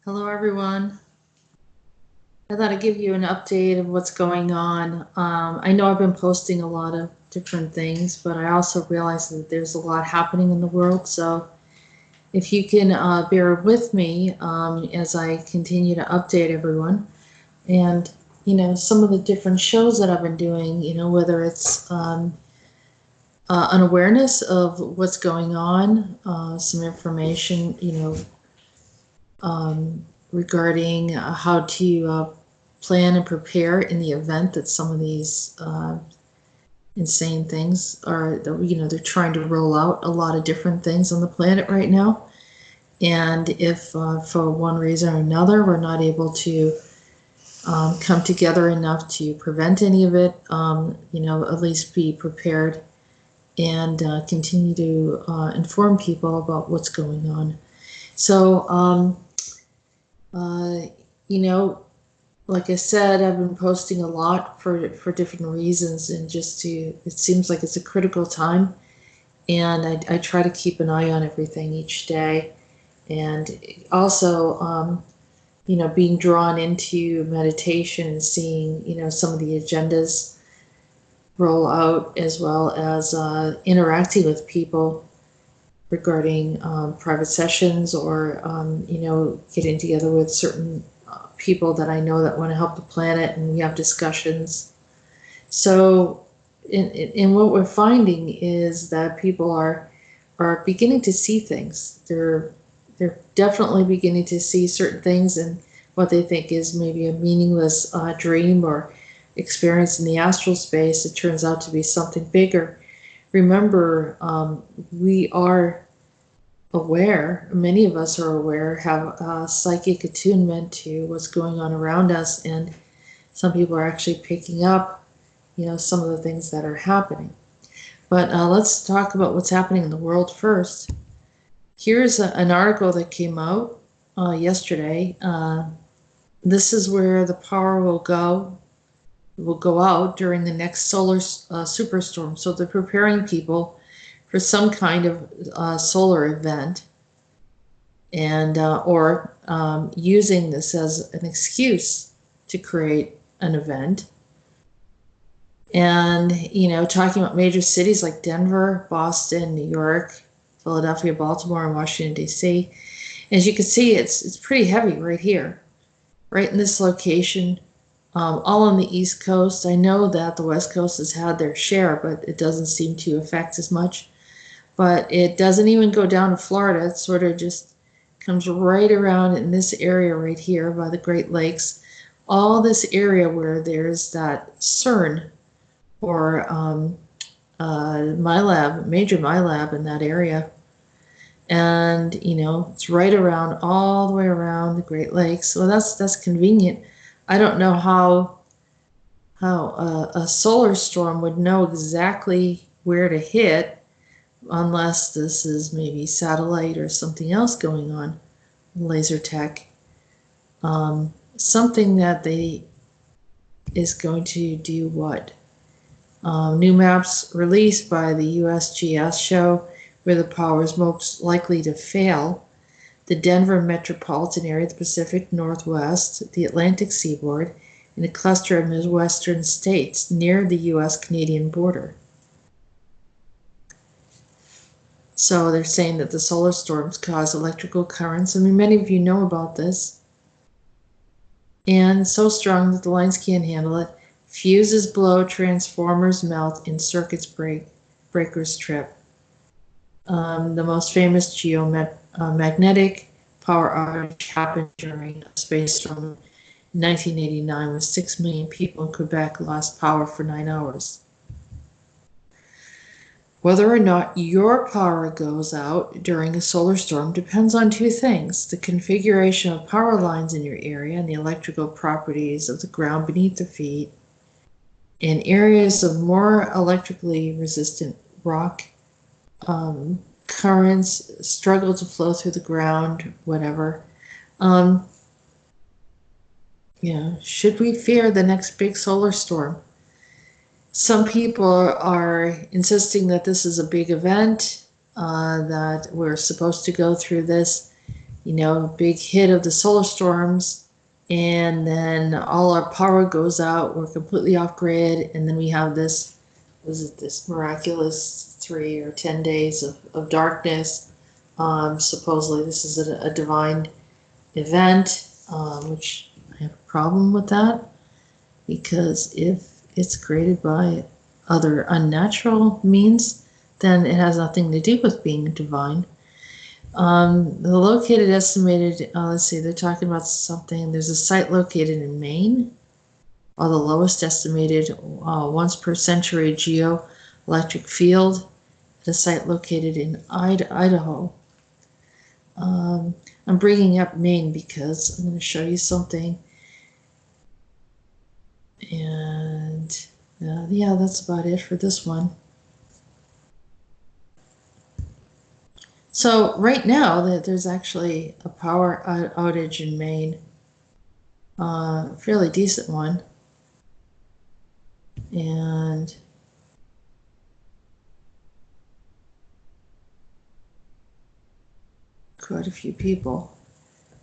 Hello, everyone. I thought I'd give you an update of what's going on. I know I've been posting a lot of different things, but I also realize that there's a lot happening in the world. So if you can bear with me as I continue to update everyone. And, some of the different shows that I've been doing, whether it's an awareness of what's going on, some information, regarding how to plan and prepare in the event that some of these insane things are, they're trying to roll out a lot of different things on the planet right now. And if for one reason or another we're not able to come together enough to prevent any of it, at least be prepared and continue to inform people about what's going on. So, like I said, I've been posting a lot for different reasons, and it seems like it's a critical time, and I try to keep an eye on everything each day, and also, being drawn into meditation and seeing, some of the agendas roll out, as well as interacting with people regarding private sessions or, getting together with certain people that I know that want to help the planet, and we have discussions. So, in what we're finding is that people are beginning to see things. They're definitely beginning to see certain things, and what they think is maybe a meaningless dream or experience in the astral space, it turns out to be something bigger. Remember, we are aware, many of us are aware, have psychic attunement to what's going on around us, and some people are actually picking up, some of the things that are happening. But let's talk about what's happening in the world first. Here's an article that came out yesterday. This is where the power will go out during the next solar superstorm. So they're preparing people for some kind of solar event, and or using this as an excuse to create an event. And, talking about major cities like Denver, Boston, New York, Philadelphia, Baltimore, and Washington, D.C. As you can see, it's pretty heavy right here, right in this location, all on the East Coast. I know that the West Coast has had their share, but it doesn't seem to affect as much. But it doesn't even go down to Florida. It sort of just comes right around in this area right here by the Great Lakes. All this area where there's that CERN, or major MyLab in that area. And, it's right around, all the way around the Great Lakes. So that's convenient. I don't know how a solar storm would know exactly where to hit, unless this is maybe satellite or something else going on, laser tech. Something that is going to do what? New maps released by the USGS show where the power is most likely to fail: the Denver metropolitan area, the Pacific Northwest, the Atlantic seaboard, and a cluster of Midwestern states near the US-Canadian border. So they're saying that the solar storms cause electrical currents. I mean, many of you know about this. And so strong that the lines can't handle it. Fuses blow, transformers melt, and circuits break, breakers trip. The most famous geomagnetic power outage happened during a space storm in 1989, when 6 million people in Quebec lost power for 9 hours. Whether or not your power goes out during a solar storm depends on two things: the configuration of power lines in your area and the electrical properties of the ground beneath your feet. In areas of more electrically resistant rock, currents struggle to flow through the ground, whatever. Should we fear the next big solar storm? Some people are insisting that this is a big event, that we're supposed to go through this, big hit of the solar storms, and then all our power goes out. We're completely off grid, and then we have this miraculous 3 or 10 days of darkness. Supposedly, this is a divine event, which I have a problem with that, because if it's created by other unnatural means, then it has nothing to do with being divine. The located estimated, let's see, they're talking about something. There's a site located in Maine, while the lowest estimated once per century geoelectric field at a site located in Idaho. I'm bringing up Maine because I'm going to show you something. And yeah, that's about it for this one. So right now, there's actually a power outage in Maine, fairly decent one, and quite a few people.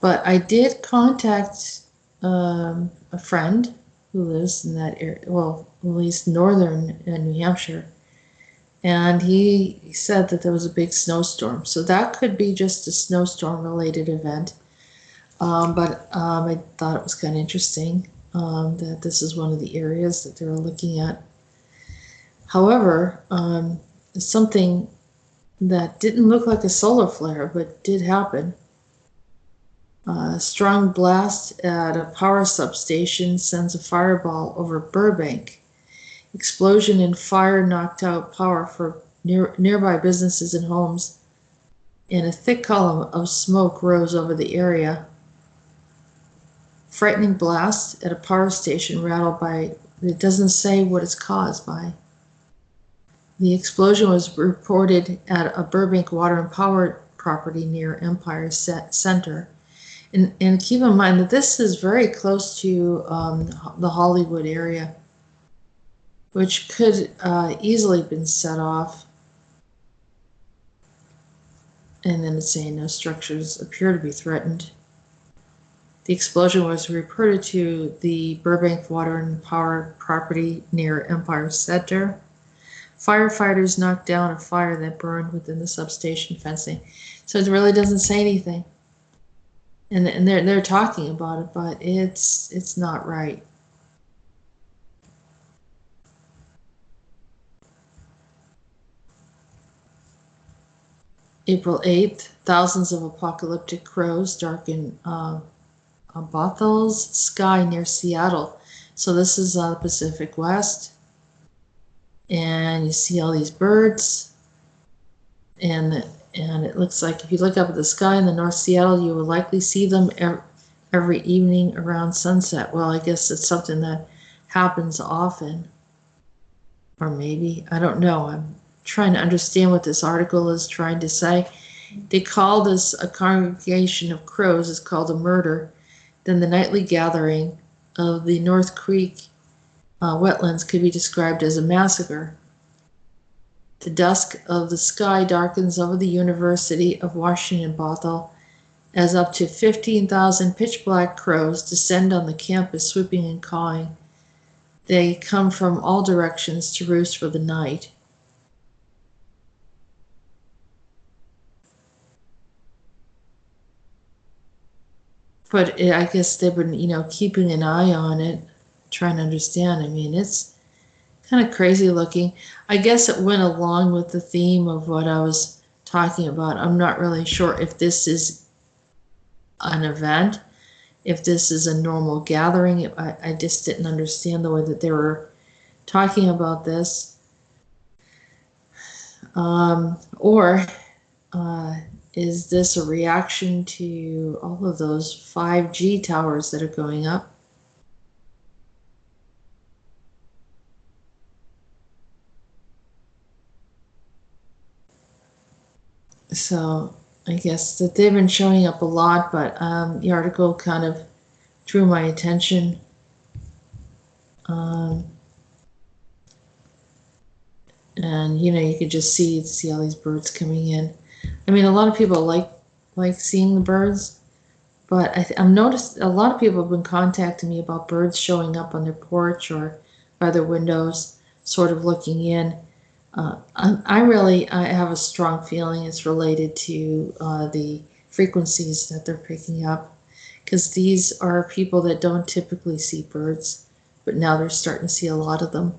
But I did contact a friend who lives in that area, well, at least northern New Hampshire, and he said that there was a big snowstorm. So that could be just a snowstorm-related event. But I thought it was kind of interesting that this is one of the areas that they're looking at. However, something that didn't look like a solar flare, but did happen. A strong blast at a power substation sends a fireball over Burbank. Explosion and fire knocked out power for nearby businesses and homes, and a thick column of smoke rose over the area. Frightening blast at a power station rattled by, it doesn't say what it's caused by. The explosion was reported at a Burbank water and power property near Empire Center. And keep in mind that this is very close to the Hollywood area, which could easily have been set off. And then it's saying no structures appear to be threatened. The explosion was reported to the Burbank water and power property near Empire Center. Firefighters knocked down a fire that burned within the substation fencing. So it really doesn't say anything. And they're talking about it, but it's not right. April 8th, thousands of apocalyptic crows darken Bothel's sky near Seattle. So this is the Pacific West. And you see all these birds. And it looks like if you look up at the sky in the North Seattle, you will likely see them every evening around sunset. Well, I guess it's something that happens often. Or maybe, I don't know. I'm trying to understand what this article is trying to say. They call this a congregation of crows. It's called a murder. Then the nightly gathering of the North Creek wetlands could be described as a massacre. The dusk of the sky darkens over the University of Washington Bothell as up to 15,000 pitch-black crows descend on the campus, swooping and cawing. They come from all directions to roost for the night. But I guess they've been, keeping an eye on it, trying to understand. I mean, it's kind of crazy looking. I guess it went along with the theme of what I was talking about. I'm not really sure if this is an event, if this is a normal gathering. I just didn't understand the way that they were talking about this. Or is this a reaction to all of those 5G towers that are going up? So I guess that they've been showing up a lot, but the article kind of drew my attention. And you could just see all these birds coming in. I mean, a lot of people like like seeing the birds. But I've noticed a lot of people have been contacting me about birds showing up on their porch or by their windows, sort of looking in. I have a strong feeling it's related to the frequencies that they're picking up, because these are people that don't typically see birds, but now they're starting to see a lot of them.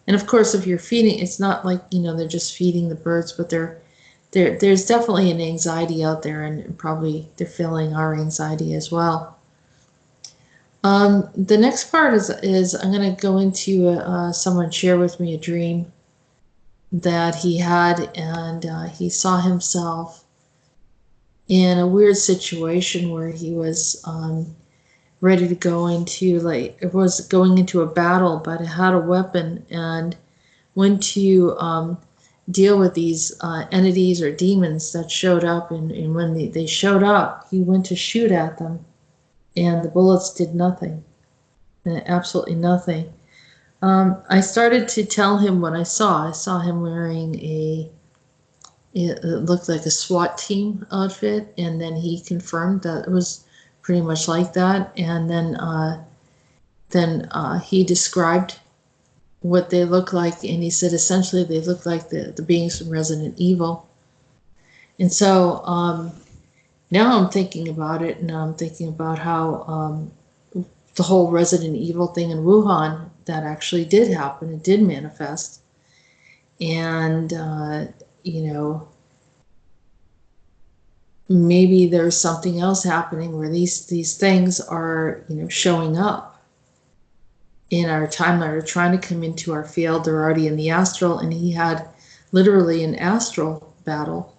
And of course, if you're feeding, it's not like, they're just feeding the birds, but there's definitely an anxiety out there, and probably they're feeling our anxiety as well. The next part is I'm going to go into someone shared with me a dream that he had, and he saw himself in a weird situation where he was ready to go into, like, it was going into a battle, but it had a weapon and went to deal with these entities or demons that showed up. And when they showed up, he went to shoot at them, and the bullets did nothing, absolutely nothing. I started to tell him what I saw. I saw him wearing it looked like a SWAT team outfit, and then he confirmed that it was pretty much like that. And then he described what they look like, and he said essentially they look like the beings from Resident Evil. And so now I'm thinking about it, and I'm thinking about how the whole Resident Evil thing in Wuhan, that actually did happen. It did manifest. And, maybe there's something else happening where these things are, showing up in our timeline, or trying to come into our field. They're already in the astral, and he had literally an astral battle.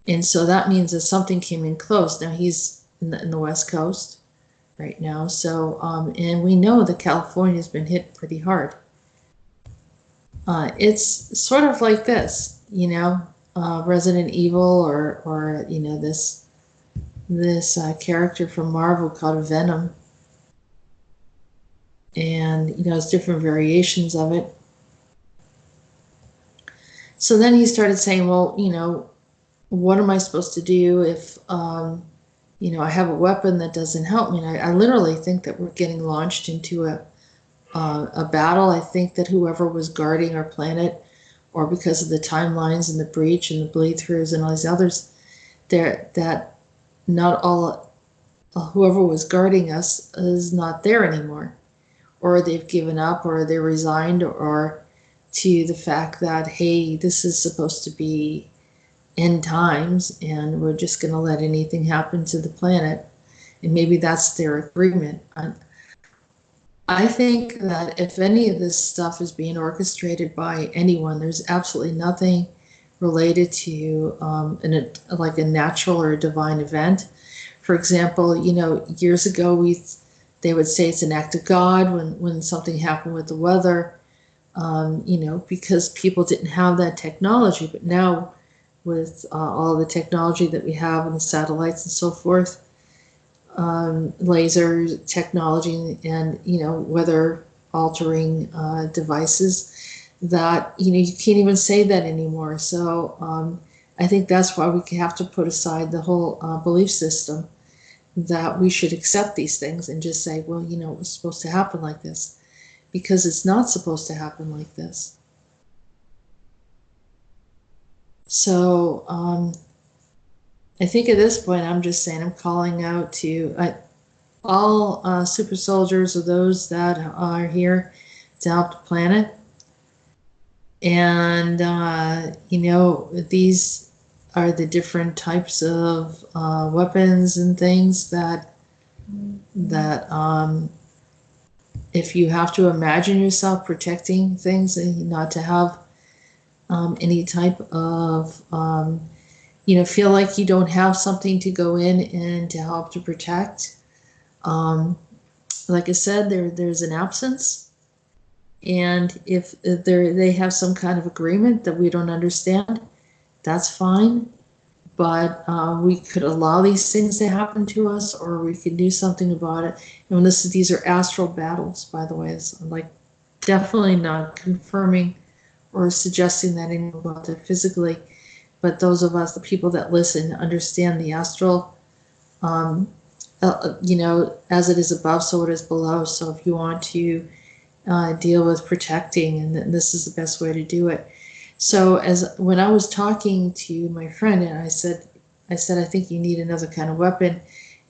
And so that means that something came in close. Now he's in the West Coast right now. So, and we know that California's been hit pretty hard. It's sort of like this, Resident Evil, or this character from Marvel called Venom. And, it's different variations of it. So then he started saying, well, what am I supposed to do if, I have a weapon that doesn't help me? And I literally think that we're getting launched into a battle. I think that whoever was guarding our planet, or because of the timelines and the breach and the bleed throughs and all these others, that not all, whoever was guarding us is not there anymore, or they've given up, or they're resigned, or to the fact that, hey, this is supposed to be end times, and we're just going to let anything happen to the planet. And maybe that's their agreement. I think that if any of this stuff is being orchestrated by anyone, there's absolutely nothing related to like a natural or a divine event. For example, years ago they would say it's an act of God when something happened with the weather, because people didn't have that technology. But now, with all the technology that we have and the satellites and so forth, laser technology and weather altering devices, that you can't even say that anymore. So I think that's why we have to put aside the whole belief system that we should accept these things and just say, well, it was supposed to happen like this, because it's not supposed to happen like this. So I think at this point, I'm just saying, I'm calling out to all super soldiers, or those that are here to help the planet. And, these are the different types of weapons and things that if you have to imagine yourself protecting things, and not to have any type of feel like you don't have something to go in and to help to protect. Like I said, there's an absence, and if they have some kind of agreement that we don't understand, that's fine. But we could allow these things to happen to us, or we could do something about it. And these are astral battles, by the way. It's like definitely not confirming or suggesting that anything about it physically. but those of us, the people that listen, understand the astral, as it is above, so it is below. So if you want to deal with protecting, and this is the best way to do it. So as when I was talking to my friend, and I said, I think you need another kind of weapon,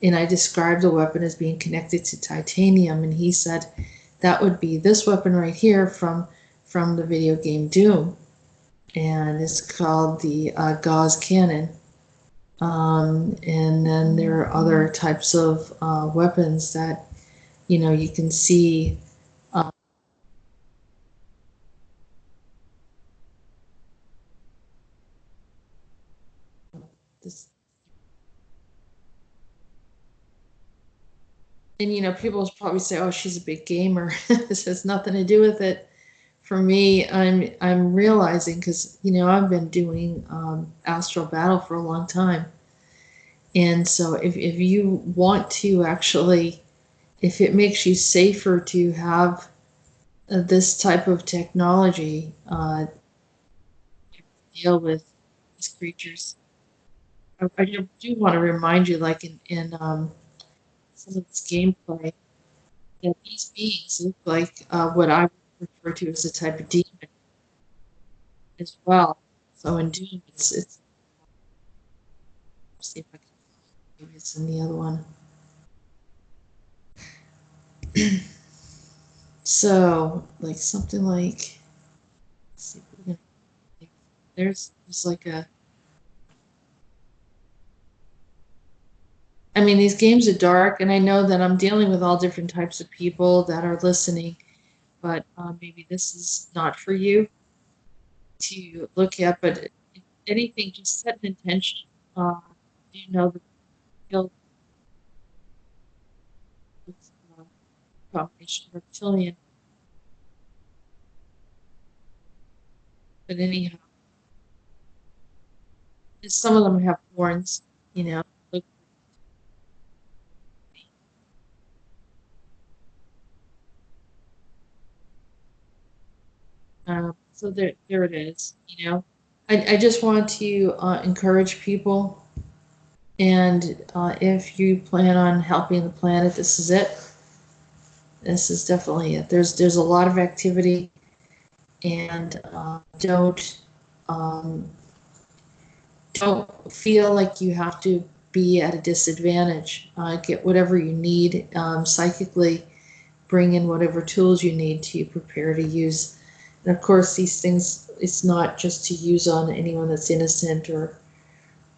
and I described the weapon as being connected to titanium, and he said that would be this weapon right here from the video game Doom, and it's called the gauze cannon. And then there are other types of weapons that you can see. This, and people will probably say, "Oh, she's a big gamer." This has nothing to do with it. For me, I'm realizing, because I've been doing astral battle for a long time, and so if you want to actually, if it makes you safer to have this type of technology, deal with these creatures. I do want to remind you, like in some of this gameplay, that these beings look like what I would refer to as a type of demon as well. So in Doom, it's see if I can, maybe it's in the other one. So like something like, let's see if we can, there's like a, I mean, these games are dark, and I know that I'm dealing with all different types of people that are listening, but maybe this is not for you to look at. But if anything, just set an intention. You know, the field is combination reptilian, but anyhow, some of them have horns, you know. Look, so there it is. I just want to encourage people, and if you plan on helping the planet, this is it. This is definitely it. There's a lot of activity, and um, don't feel like you have to be at a disadvantage. Get whatever you need psychically. Bring in whatever tools you need to prepare to use. And of course, these things, it's not just to use on anyone that's innocent or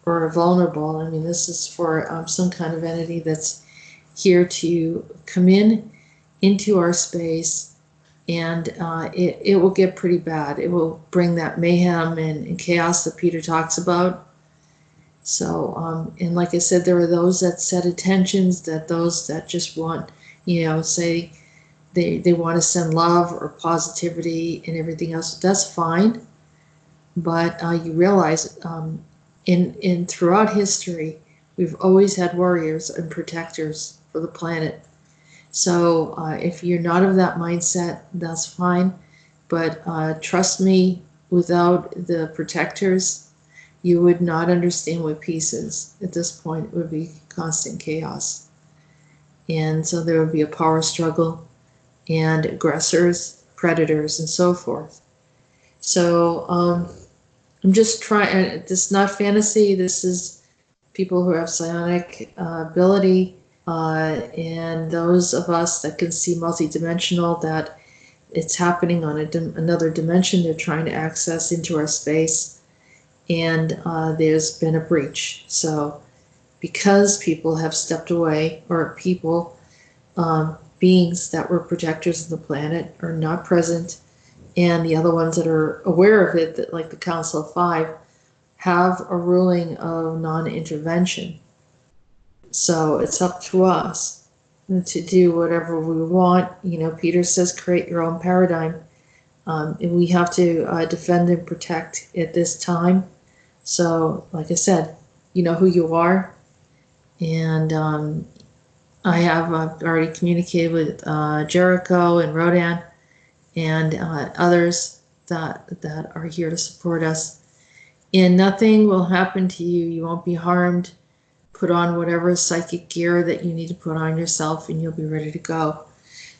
vulnerable. I mean, this is for some kind of entity that's here to come into our space, and it will get pretty bad. It will bring that mayhem and chaos that Peter talks about. So, and like I said, there are those that set intentions, that those that just want, say they want to send love or positivity and everything else. That's fine, but you realize in throughout history, we've always had warriors and protectors for the planet. So if you're not of that mindset, that's fine. But trust me, without the protectors, you would not understand what peace is. At this point, it would be constant chaos. And so there would be a power struggle and aggressors, predators, and so forth. So I'm just trying, this is not fantasy, this is people who have psionic ability, and those of us that can see multidimensional, that it's happening on another dimension. They're trying to access into our space, and there's been a breach. So because people have stepped away, or people, beings that were protectors of the planet, are not present, and the other ones that are aware of it, that like the Council of Five, have a ruling of non-intervention. So it's up to us to do whatever we want. Peter says, create your own paradigm. And we have to defend and protect at this time. So, like I said, you know who you are. And I have already communicated with Jericho and Rodan and others that are here to support us. and nothing will happen to you. You won't be harmed. Put on whatever psychic gear that you need to put on yourself, and you'll be ready to go.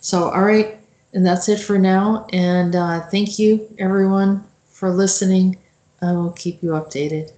So, all right, and that's it for now. And thank you, everyone, for listening. I will keep you updated.